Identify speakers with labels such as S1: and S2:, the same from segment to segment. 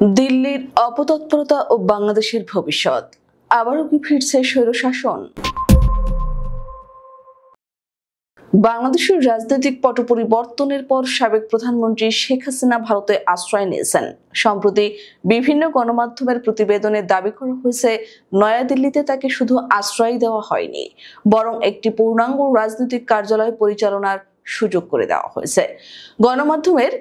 S1: দিল্লির অপতৎপরতা ও বাংলাদেশের ভবিষ্যৎ, আবারও কি ফিরছে স্বৈরশাসন? বাংলাদেশের রাজনৈতিক পট পরিবর্তনের পর সাবেক প্রধানমন্ত্রী শেখ হাসিনা ভারতে আশ্রয় নিয়েছেন। সম্প্রতি বিভিন্ন গণমাধ্যমের প্রতিবেদনে দাবি করা হয়েছে, নয়াদিল্লিতে তাকে শুধু আশ্রয় দেওয়া হয়নি, বরং একটি পূর্ণাঙ্গ রাজনৈতিক কার্যালয় পরিচালনার সুযোগ করে দেওয়া হয়েছে। গণমাধ্যমের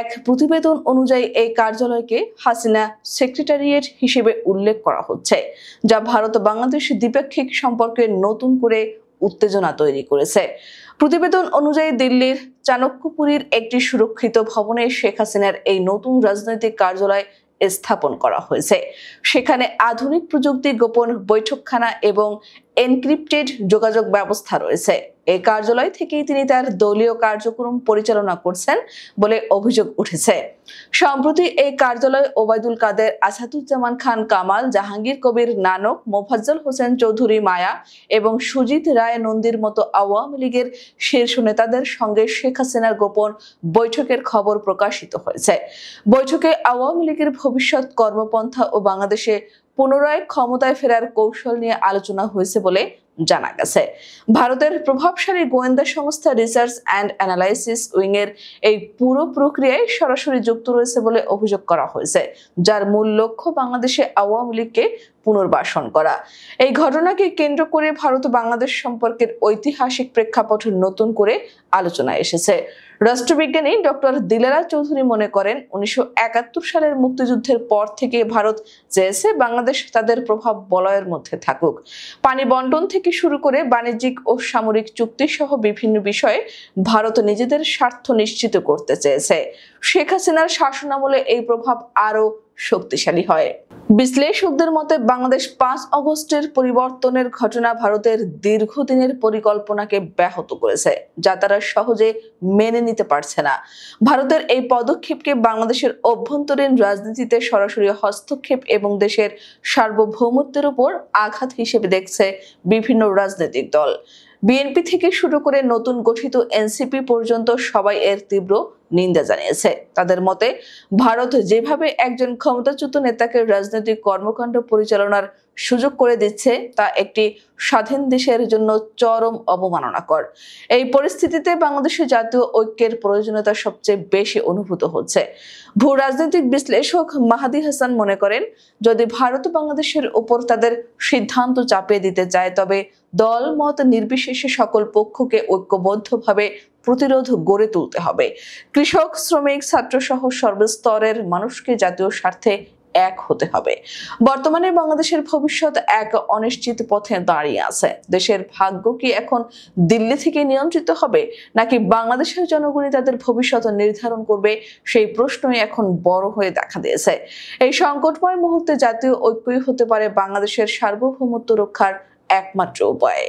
S1: এক প্রতিবেদন অনুযায়ী এই কার্যালয়কে হাসিনা সেক্রেটারিয়েট হিসেবে উল্লেখ করা হচ্ছে, যা ভারত বাংলাদেশ দ্বিপাক্ষিক সম্পর্কে নতুন করে উত্তেজনা তৈরি করেছে। প্রতিবেদন অনুযায়ী দিল্লির চাণক্যপুরীর একটি সুরক্ষিত ভবনে শেখ হাসিনার এই নতুন রাজনৈতিক কার্যালয় স্থাপন করা হয়েছে। সেখানে আধুনিক প্রযুক্তি, গোপন বৈঠকখানা এবং এনক্রিপ্টেড যোগাযোগ ব্যবস্থা রয়েছে। এই কার্যালয় থেকেই তিনি তার দলীয় কার্যক্রম পরিচালনা করছেন বলে অভিযোগ উঠেছে। সম্প্রতি এই কার্যালয় ওবায়দুল কাদের, আসাদুজ্জামান খান কামাল, জাহাঙ্গীর কবির নানক, মোফাজ্জল হোসেন চৌধুরী মায়া এবং সুজিত রায় নন্দীর মতো আওয়ামী লীগের শীর্ষ নেতাদের সঙ্গে শেখ হাসিনার গোপন বৈঠকের খবর প্রকাশিত হয়েছে। বৈঠকে আওয়ামী লীগের ভবিষ্যৎ কর্মপন্থা ও বাংলাদেশে পুনরায় ক্ষমতায় ফেরার কৌশল নিয়ে আলোচনা হয়েছে বলে জানা গেছে। ভারতের প্রভাবশালী গোয়েন্দা সংস্থা রিসার্চ অ্যান্ড অ্যানালাইসিস উইং এর এই পুরো প্রক্রিয়ায় সরাসরি যুক্ত রয়েছে বলে অভিযোগ করা হয়েছে, যার মূল লক্ষ্য বাংলাদেশে আওয়ামী লীগকে পুনর্বাসন করা। এই ঘটনাকে কেন্দ্র করে ভারত ও বাংলাদেশ সম্পর্কের ঐতিহাসিক প্রেক্ষাপট নতুন করে আলোচনায় এসেছে। রাষ্ট্রবিজ্ঞানী ডক্টর দিলারা চৌধুরী মনে করেন, 1971 সালের মুক্তিযুদ্ধের পর থেকে ভারত চেয়েছে বাংলাদেশ তাদের প্রভাব বলয়ের মধ্যে থাকুক। পানি বন্টন থেকে শুরু করে বাণিজ্যিক ও সামরিক চুক্তি সহ বিভিন্ন বিষয়ে ভারত নিজেদের স্বার্থ নিশ্চিত করতে চেয়েছে। শেখ হাসিনার শাসনামলে এই প্রভাব আরো শক্তিশালী হয়। বিশ্লেষকদের মতে বাংলাদেশ 5 আগস্টের পরিবর্তনের ঘটনা ভারতের দীর্ঘদিনের পরিকল্পনাকে ব্যাহত করেছে, যা তারা সহজে মেনে নিতে পারছে না। ভারতের এই পদক্ষেপকে বাংলাদেশের অভ্যন্তরীণ রাজনীতিতে সরাসরি হস্তক্ষেপ এবং দেশের সার্বভৌমত্বের উপর আঘাত হিসেবে দেখছে বিভিন্ন রাজনৈতিক দল। বিএনপি থেকে শুরু করে নতুন গঠিত এনসিপি পর্যন্ত সবাই এর তীব্র নিন্দা জানিয়েছে। তাদের মতে ভারত যেভাবে একজন ক্ষমতাচ্যুত নেতাকে রাজনৈতিক কর্মকাণ্ড পরিচালনার সুযোগ করে দিচ্ছে, তা একটি স্বাধীন দেশের জন্য চরম অবমাননাকর। এই পরিস্থিতিতে বাংলাদেশের জাতীয় ঐক্যের প্রয়োজনীয়তা সবচেয়ে বেশি অনুভূত হচ্ছে। ভূ রাজনৈতিক বিশ্লেষক মাহাদি হাসান মনে করেন, যদি ভারত বাংলাদেশের উপর তাদের সিদ্ধান্ত চাপিয়ে দিতে চায়, তবে দল মত নির্বিশেষে সকল পক্ষকে ঐক্যবদ্ধভাবে প্রতিরোধ গড়ে তুলতে হবে। কৃষক, শ্রমিক, ছাত্র সহ সর্বস্তরের মানুষকে জাতীয় স্বার্থে এক হতে হবে। বর্তমানে বাংলাদেশের ভবিষ্যৎ এক অনিশ্চিত পথে দাঁড়িয়ে আছে। দেশের ভাগ্য কি এখন দিল্লি থেকে নিয়ন্ত্রিত হবে, নাকি বাংলাদেশের জনগণই তাদের ভবিষ্যৎ নির্ধারণ করবে? সেই প্রশ্নই এখন বড় হয়ে দেখা দিয়েছে। এই সংকটময় মুহূর্তে জাতীয় ঐক্যই হতে পারে বাংলাদেশের সার্বভৌমত্ব রক্ষার একমাত্র উপায়।